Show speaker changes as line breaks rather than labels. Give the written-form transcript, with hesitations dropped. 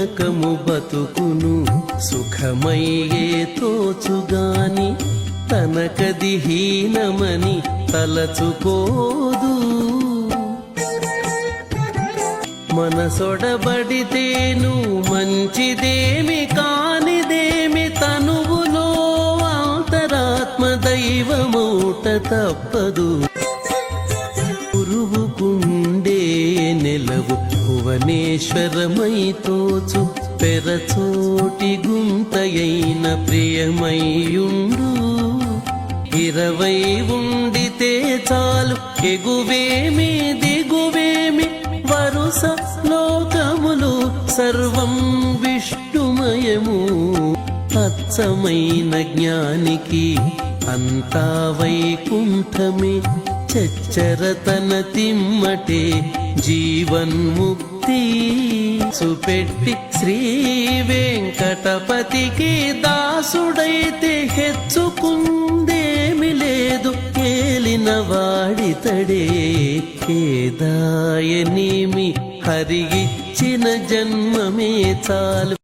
నరకము బతుకును సుఖమయ్యే తోచుగాని తనకది హీనమని తలచుకోదు. మనసొడబడితేను మంచిదేమి కానిదేమి తనువులో అంతరాత్మ దైవమూట తప్పదు. గురువుకుండే నెలవు భువనేశ్వరమై తోచు పెరచోటి గుంతయైన ప్రియమయ్యుండు. 20 ఉండితే చాలు ఎగువేమి దిగువేమి వరుస లోకములు సర్వం విష్ణుమయము. అచ్చమైన జ్ఞానికి అంతా వైకుంఠమే చచ్చరతన తిమ్మటే జీవన్ముక్తి. సుపెట్టి శ్రీ వెంకటపతికి దాసుడైతే హెచ్చుకుందేమి లేదు. ఏలిన వాడితడే కేదాయనేమి హరి ఇచ్చిన జన్మమే చాలు.